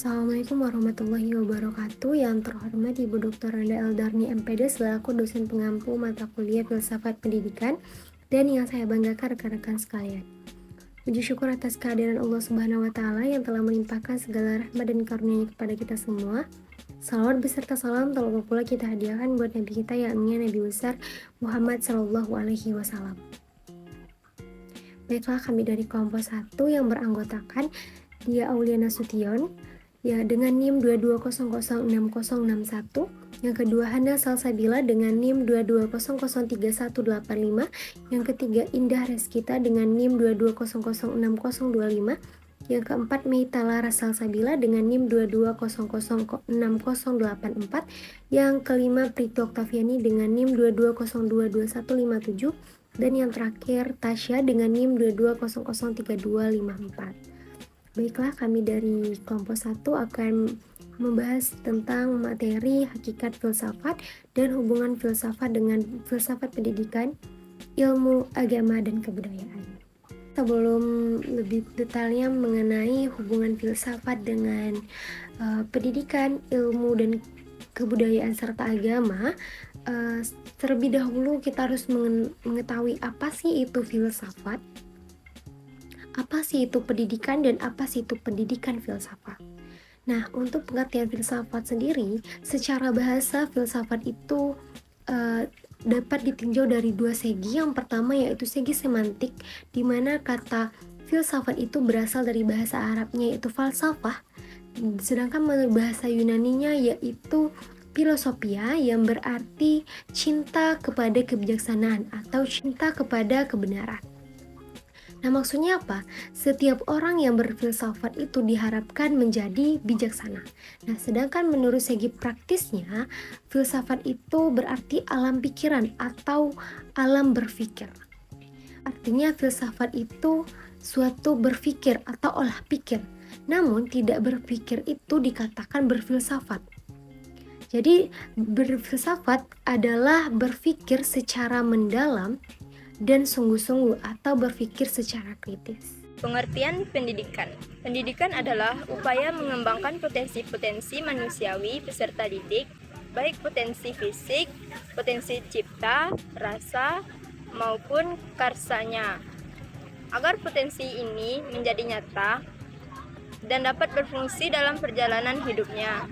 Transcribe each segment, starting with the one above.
Assalamualaikum warahmatullahi wabarakatuh. Yang terhormat Ibu Dr. Randa Eldarni MPD selaku dosen pengampu mata kuliah Filsafat Pendidikan, dan yang saya banggakan rekan-rekan sekalian. Puji syukur atas kehadiran Allah Subhanahu wa Ta'ala yang telah melimpahkan segala rahmat dan karunia-Nya kepada kita semua. Salawat beserta salam tak lupa pula kita hadiahkan buat Nabi kita yakni Nabi besar Muhammad Sallallahu Alaihi Wasallam. Baiklah, kami dari kelompok 1 yang beranggotakan Dia Auliana Sution ya dengan NIM 22006061, yang kedua Hana Salsabila dengan NIM 22003185, yang ketiga Indah Reskita dengan NIM 22006025, yang keempat Meita Lara Salsabila dengan NIM 22006084, yang kelima Prito Oktaviani dengan NIM 22022157, dan yang terakhir Tasya dengan NIM 22003254. Baiklah, kami dari kelompok 1 akan membahas tentang materi hakikat filsafat dan hubungan filsafat dengan filsafat pendidikan, ilmu, agama, dan kebudayaan. Sebelum lebih detailnya mengenai hubungan filsafat dengan pendidikan, ilmu, dan kebudayaan serta agama, terlebih dahulu kita harus mengetahui apa sih itu filsafat, apa sih itu pendidikan, dan apa sih itu pendidikan filsafat. Nah, untuk pengertian filsafat sendiri, secara bahasa filsafat itu dapat ditinjau dari dua segi. Yang pertama yaitu segi semantik, di mana kata filsafat itu berasal dari bahasa Arabnya yaitu falsafah, sedangkan menurut bahasa Yunaninya yaitu filosofia, yang berarti cinta kepada kebijaksanaan atau cinta kepada kebenaran. Nah, maksudnya apa? Setiap orang yang berfilsafat itu diharapkan menjadi bijaksana. Nah, sedangkan menurut segi praktisnya, filsafat itu berarti alam pikiran atau alam berpikir. Artinya filsafat itu suatu berpikir atau olah pikir. Namun tidak berpikir itu dikatakan berfilsafat. Jadi berfilsafat adalah berpikir secara mendalam dan sungguh-sungguh atau berpikir secara kritis. Pengertian pendidikan. Pendidikan adalah upaya mengembangkan potensi-potensi manusiawi peserta didik, baik potensi fisik, potensi cipta, rasa, maupun karsanya, agar potensi ini menjadi nyata dan dapat berfungsi dalam perjalanan hidupnya.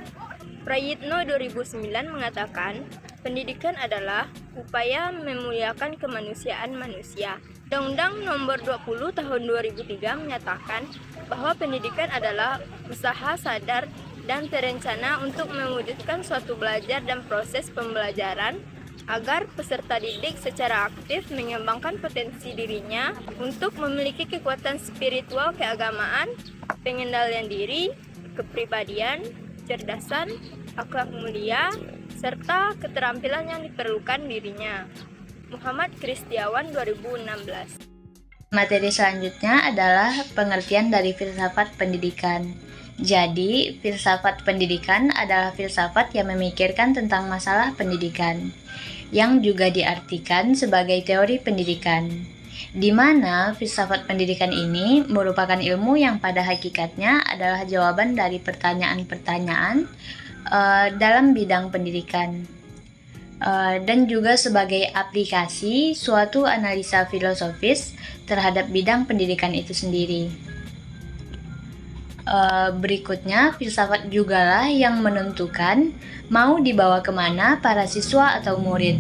Prayitno 2009 mengatakan, pendidikan adalah upaya memuliakan kemanusiaan manusia. Undang-Undang Nomor 20 Tahun 2003 menyatakan bahwa pendidikan adalah usaha sadar dan terencana untuk mewujudkan suatu belajar dan proses pembelajaran agar peserta didik secara aktif mengembangkan potensi dirinya untuk memiliki kekuatan spiritual keagamaan, pengendalian diri, kepribadian, kecerdasan, akhlak mulia, serta keterampilan yang diperlukan dirinya. Muhammad Kristiawan 2016. Materi selanjutnya adalah pengertian dari filsafat pendidikan. Jadi, filsafat pendidikan adalah filsafat yang memikirkan tentang masalah pendidikan, yang juga diartikan sebagai teori pendidikan, di mana filsafat pendidikan ini merupakan ilmu yang pada hakikatnya adalah jawaban dari pertanyaan-pertanyaan dalam bidang pendidikan, dan juga sebagai aplikasi suatu analisa filosofis terhadap bidang pendidikan itu sendiri. Berikutnya, filsafat jugalah yang menentukan mau dibawa kemana para siswa atau murid,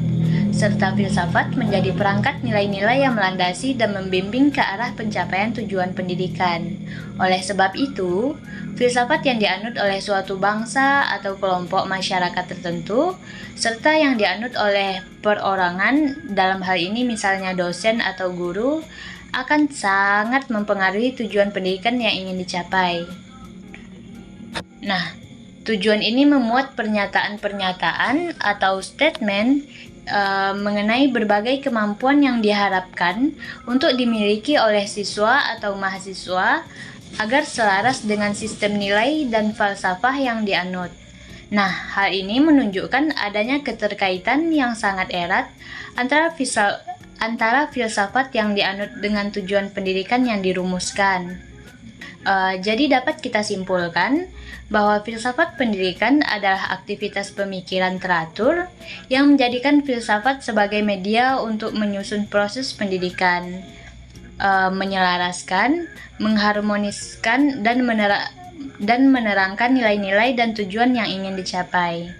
serta filsafat menjadi perangkat nilai-nilai yang melandasi dan membimbing ke arah pencapaian tujuan pendidikan. Oleh sebab itu, filsafat yang dianut oleh suatu bangsa atau kelompok masyarakat tertentu, serta yang dianut oleh perorangan, dalam hal ini misalnya dosen atau guru, akan sangat mempengaruhi tujuan pendidikan yang ingin dicapai. Nah, tujuan ini memuat pernyataan-pernyataan atau statement mengenai berbagai kemampuan yang diharapkan untuk dimiliki oleh siswa atau mahasiswa agar selaras dengan sistem nilai dan falsafah yang dianut. Nah, hal ini menunjukkan adanya keterkaitan yang sangat erat antara filsafat yang dianut dengan tujuan pendidikan yang dirumuskan. Jadi dapat kita simpulkan bahwa filsafat pendidikan adalah aktivitas pemikiran teratur yang menjadikan filsafat sebagai media untuk menyusun proses pendidikan, menyelaraskan, mengharmoniskan, dan menerangkan nilai-nilai dan tujuan yang ingin dicapai.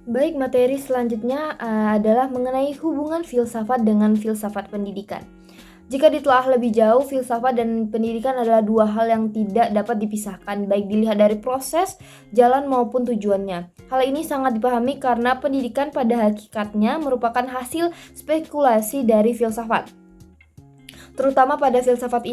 Baik, materi selanjutnya adalah mengenai hubungan filsafat dengan filsafat pendidikan. Jika ditelaah lebih jauh, filsafat dan pendidikan adalah dua hal yang tidak dapat dipisahkan, baik dilihat dari proses, jalan maupun tujuannya. Hal ini sangat dipahami karena pendidikan pada hakikatnya merupakan hasil spekulasi dari filsafat. Terutama pada filsafat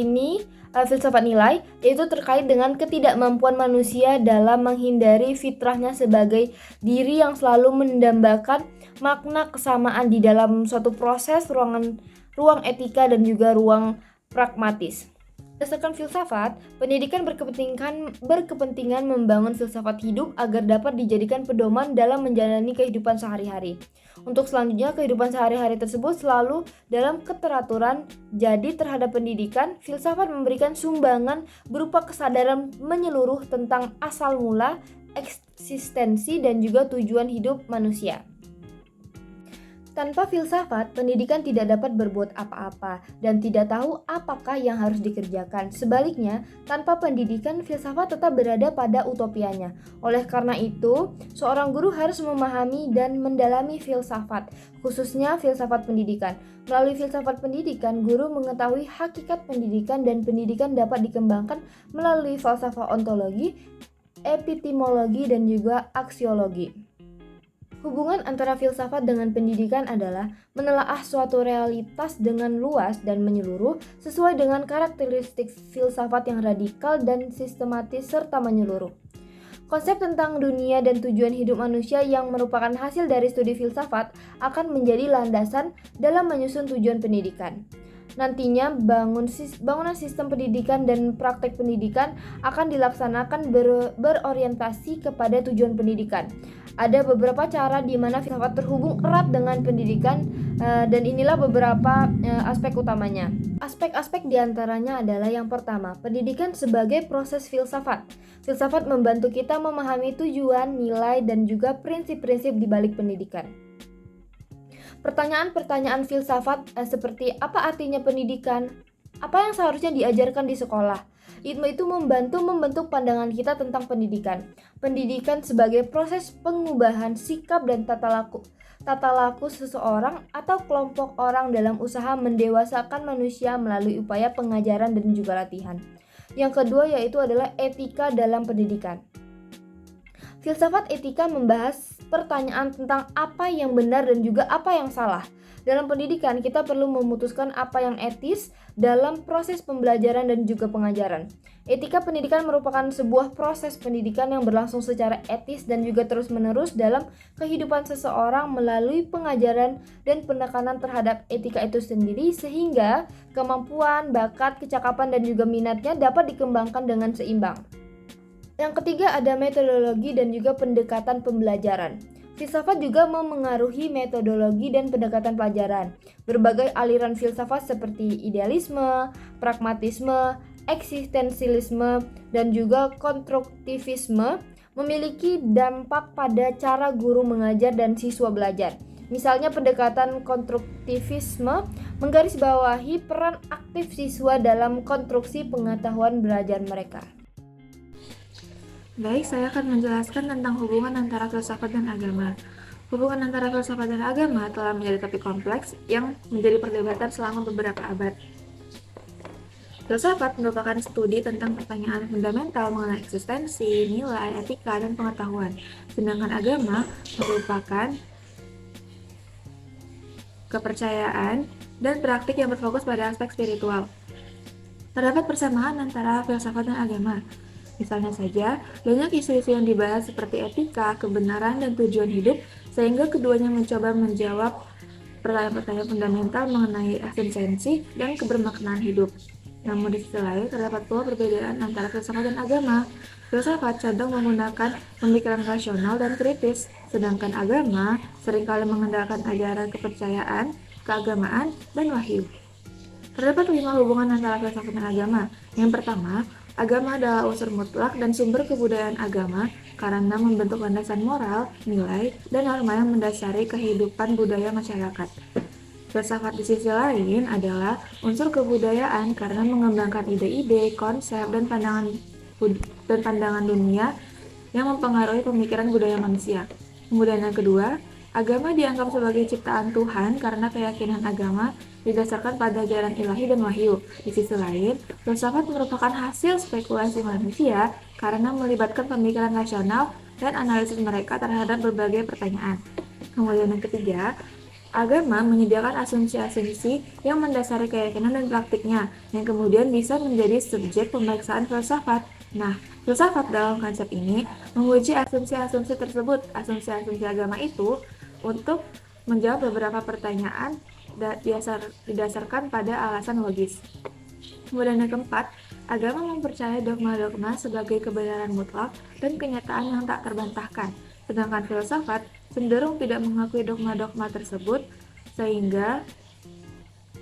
nilai, yaitu terkait dengan ketidakmampuan manusia dalam menghindari fitrahnya sebagai diri yang selalu mendambakan makna kesamaan di dalam suatu proses, ruang etika dan juga ruang pragmatis. Berdasarkan filsafat, pendidikan berkepentingan membangun filsafat hidup agar dapat dijadikan pedoman dalam menjalani kehidupan sehari-hari. Untuk selanjutnya, kehidupan sehari-hari tersebut selalu dalam keteraturan. Jadi terhadap pendidikan, filsafat memberikan sumbangan berupa kesadaran menyeluruh tentang asal mula, eksistensi, dan juga tujuan hidup manusia. Tanpa filsafat, pendidikan tidak dapat berbuat apa-apa dan tidak tahu apakah yang harus dikerjakan. Sebaliknya, tanpa pendidikan, filsafat tetap berada pada utopianya. Oleh karena itu, seorang guru harus memahami dan mendalami filsafat, khususnya filsafat pendidikan. Melalui filsafat pendidikan, guru mengetahui hakikat pendidikan dan pendidikan dapat dikembangkan melalui falsafah ontologi, epistemologi, dan juga aksiologi. Hubungan antara filsafat dengan pendidikan adalah menelaah suatu realitas dengan luas dan menyeluruh sesuai dengan karakteristik filsafat yang radikal dan sistematis serta menyeluruh. Konsep tentang dunia dan tujuan hidup manusia yang merupakan hasil dari studi filsafat akan menjadi landasan dalam menyusun tujuan pendidikan. Nantinya bangunan sistem pendidikan dan praktek pendidikan akan dilaksanakan berorientasi kepada tujuan pendidikan. Ada beberapa cara di mana filsafat terhubung erat dengan pendidikan dan inilah beberapa aspek utamanya. Aspek-aspek diantaranya adalah yang pertama, pendidikan sebagai proses filsafat. Filsafat membantu kita memahami tujuan, nilai, dan juga prinsip-prinsip di balik pendidikan. Pertanyaan-pertanyaan filsafat seperti apa artinya pendidikan? Apa yang seharusnya diajarkan di sekolah? Itu membantu membentuk pandangan kita tentang pendidikan. Pendidikan sebagai proses pengubahan sikap dan tata laku seseorang atau kelompok orang dalam usaha mendewasakan manusia melalui upaya pengajaran dan juga latihan. Yang kedua yaitu adalah etika dalam pendidikan. Filsafat etika membahas pertanyaan tentang apa yang benar dan juga apa yang salah. Dalam pendidikan, kita perlu memutuskan apa yang etis dalam proses pembelajaran dan juga pengajaran. Etika pendidikan merupakan sebuah proses pendidikan yang berlangsung secara etis dan juga terus-menerus dalam kehidupan seseorang melalui pengajaran dan penekanan terhadap etika itu sendiri sehingga kemampuan, bakat, kecakapan, dan juga minatnya dapat dikembangkan dengan seimbang. Yang ketiga ada metodologi dan juga pendekatan pembelajaran. Filsafat juga memengaruhi metodologi dan pendekatan pelajaran. Berbagai aliran filsafat seperti idealisme, pragmatisme, eksistensialisme, dan juga konstruktivisme memiliki dampak pada cara guru mengajar dan siswa belajar. Misalnya pendekatan konstruktivisme menggarisbawahi peran aktif siswa dalam konstruksi pengetahuan belajar mereka. Baik, saya akan menjelaskan tentang hubungan antara filsafat dan agama. Hubungan antara filsafat dan agama telah menjadi topik kompleks yang menjadi perdebatan selama beberapa abad. Filsafat merupakan studi tentang pertanyaan fundamental mengenai eksistensi, nilai, etika, dan pengetahuan. Sedangkan agama merupakan kepercayaan dan praktik yang berfokus pada aspek spiritual. Terdapat persamaan antara filsafat dan agama. Misalnya saja, banyak isu-isu yang dibahas seperti etika, kebenaran, dan tujuan hidup, sehingga keduanya mencoba menjawab pertanyaan-pertanyaan fundamental mengenai eksistensi dan kebermaknaan hidup. Namun di sisi lain, terdapat pula perbedaan antara filsafat dan agama. Filsafat condong menggunakan pemikiran rasional dan kritis, sedangkan agama seringkali mengandalkan ajaran kepercayaan, keagamaan, dan wahyu. Terdapat 5 hubungan antara filsafat dan agama. Yang pertama, Agama adalah unsur mutlak dan sumber kebudayaan agama karena membentuk landasan moral, nilai, dan norma yang mendasari kehidupan budaya masyarakat. Filsafat di sisi lain adalah unsur kebudayaan karena mengembangkan ide-ide, konsep, dan pandangan dunia yang mempengaruhi pemikiran budaya manusia. Kemudian yang kedua, agama dianggap sebagai ciptaan Tuhan karena keyakinan agama didasarkan pada ajaran ilahi dan wahyu. Di sisi lain, filsafat merupakan hasil spekulasi manusia karena melibatkan pemikiran rasional dan analisis mereka terhadap berbagai pertanyaan. Kemudian yang ketiga, agama menyediakan asumsi-asumsi yang mendasari keyakinan dan praktiknya, yang kemudian bisa menjadi subjek pemeriksaan filsafat. Nah, filsafat dalam konsep ini menguji asumsi-asumsi tersebut, asumsi-asumsi agama itu, untuk menjawab beberapa pertanyaan didasarkan pada alasan logis. Kemudian yang keempat, agama mempercayai dogma-dogma sebagai kebenaran mutlak dan kenyataan yang tak terbantahkan. Sedangkan filsafat cenderung tidak mengakui dogma-dogma tersebut, sehingga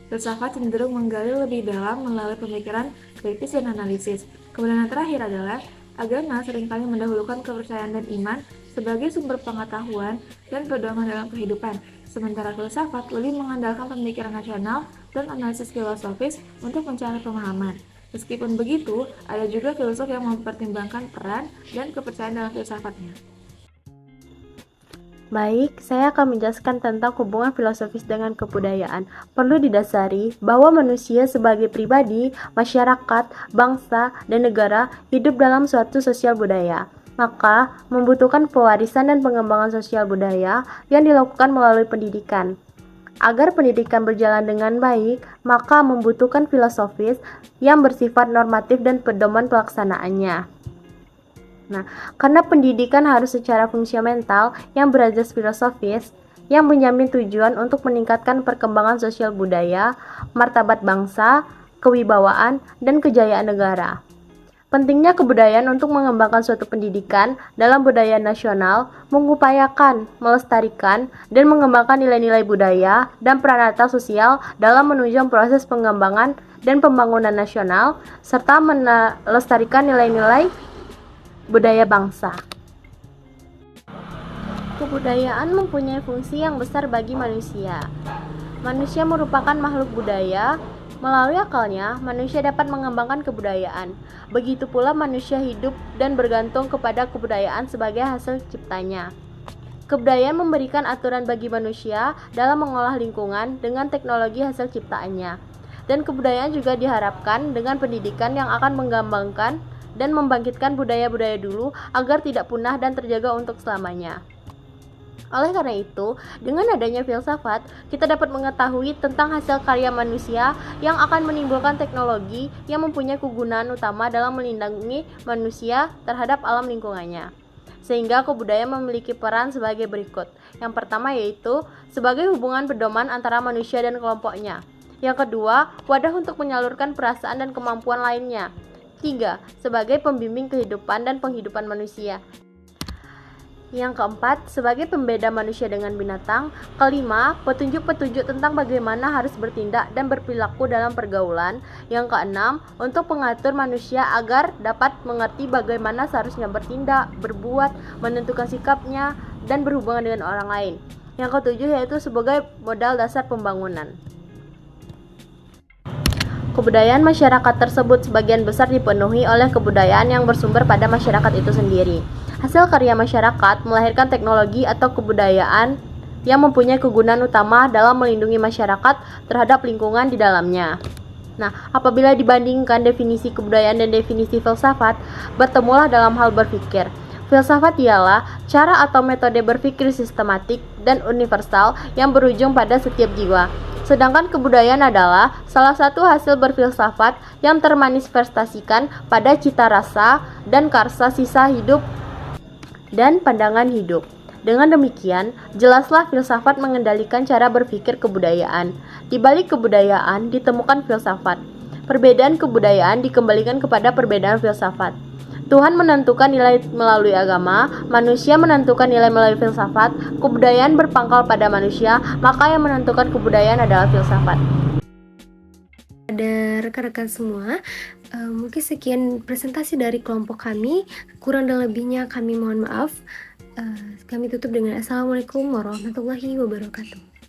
filsafat cenderung menggali lebih dalam melalui pemikiran kritis dan analisis. Kemudian yang terakhir adalah agama seringkali mendahulukan kepercayaan dan iman sebagai sumber pengetahuan dan pedoman dalam kehidupan, sementara filsafat lebih mengandalkan pemikiran rasional dan analisis filosofis untuk mencari pemahaman. Meskipun begitu, ada juga filsuf yang mempertimbangkan peran dan kepercayaan dalam filsafatnya. Baik, saya akan menjelaskan tentang hubungan filosofis dengan kebudayaan. Perlu didasari bahwa manusia sebagai pribadi, masyarakat, bangsa, dan negara hidup dalam suatu sosial budaya. Maka, membutuhkan pewarisan dan pengembangan sosial budaya yang dilakukan melalui pendidikan. Agar pendidikan berjalan dengan baik, maka membutuhkan filosofis yang bersifat normatif dan pedoman pelaksanaannya. Nah, karena pendidikan harus secara fungsional yang berasas filosofis, yang menjamin tujuan untuk meningkatkan perkembangan sosial budaya, martabat bangsa, kewibawaan, dan kejayaan negara. Pentingnya kebudayaan untuk mengembangkan suatu pendidikan dalam budaya nasional, mengupayakan, melestarikan, dan mengembangkan nilai-nilai budaya dan peranata sosial dalam menunjang proses pengembangan dan pembangunan nasional, serta melestarikan nilai-nilai budaya bangsa. Kebudayaan mempunyai fungsi yang besar bagi manusia. Manusia merupakan makhluk budaya. Melalui akalnya, manusia dapat mengembangkan kebudayaan. Begitu pula manusia hidup dan bergantung kepada kebudayaan sebagai hasil ciptanya. Kebudayaan memberikan aturan bagi manusia dalam mengolah lingkungan dengan teknologi hasil ciptaannya. Dan kebudayaan juga diharapkan dengan pendidikan yang akan mengembangkan dan membangkitkan budaya-budaya dulu agar tidak punah dan terjaga untuk selamanya. Oleh karena itu, dengan adanya filsafat, kita dapat mengetahui tentang hasil karya manusia yang akan menimbulkan teknologi yang mempunyai kegunaan utama dalam melindungi manusia terhadap alam lingkungannya. Sehingga kebudayaan memiliki peran sebagai berikut. Yang pertama yaitu sebagai hubungan pedoman antara manusia dan kelompoknya. Yang kedua, wadah untuk menyalurkan perasaan dan kemampuan lainnya. 3. Sebagai pembimbing kehidupan dan penghidupan manusia. Yang keempat, sebagai pembeda manusia dengan binatang. Kelima, petunjuk-petunjuk tentang bagaimana harus bertindak dan berperilaku dalam pergaulan. Yang keenam, untuk mengatur manusia agar dapat mengerti bagaimana seharusnya bertindak, berbuat, menentukan sikapnya, dan berhubungan dengan orang lain. Yang ketujuh yaitu sebagai modal dasar pembangunan. Kebudayaan masyarakat tersebut sebagian besar dipenuhi oleh kebudayaan yang bersumber pada masyarakat itu sendiri. Hasil karya masyarakat melahirkan teknologi atau kebudayaan yang mempunyai kegunaan utama dalam melindungi masyarakat terhadap lingkungan di dalamnya. Nah, apabila dibandingkan definisi kebudayaan dan definisi filsafat, bertemulah dalam hal berpikir. Filsafat ialah cara atau metode berpikir sistematik dan universal yang berujung pada setiap jiwa. Sedangkan kebudayaan adalah salah satu hasil berfilsafat yang termanifestasikan pada cita rasa dan karsa sisa hidup dan pandangan hidup. Dengan demikian, jelaslah filsafat mengendalikan cara berpikir kebudayaan. Di balik kebudayaan ditemukan filsafat. Perbedaan kebudayaan dikembalikan kepada perbedaan filsafat. Tuhan menentukan nilai melalui agama, manusia menentukan nilai melalui filsafat, kebudayaan berpangkal pada manusia, maka yang menentukan kebudayaan adalah filsafat. Ada rekan-rekan semua, Mungkin sekian presentasi dari kelompok kami. Kurang dan lebihnya kami mohon maaf. Kami tutup dengan Assalamualaikum warahmatullahi wabarakatuh.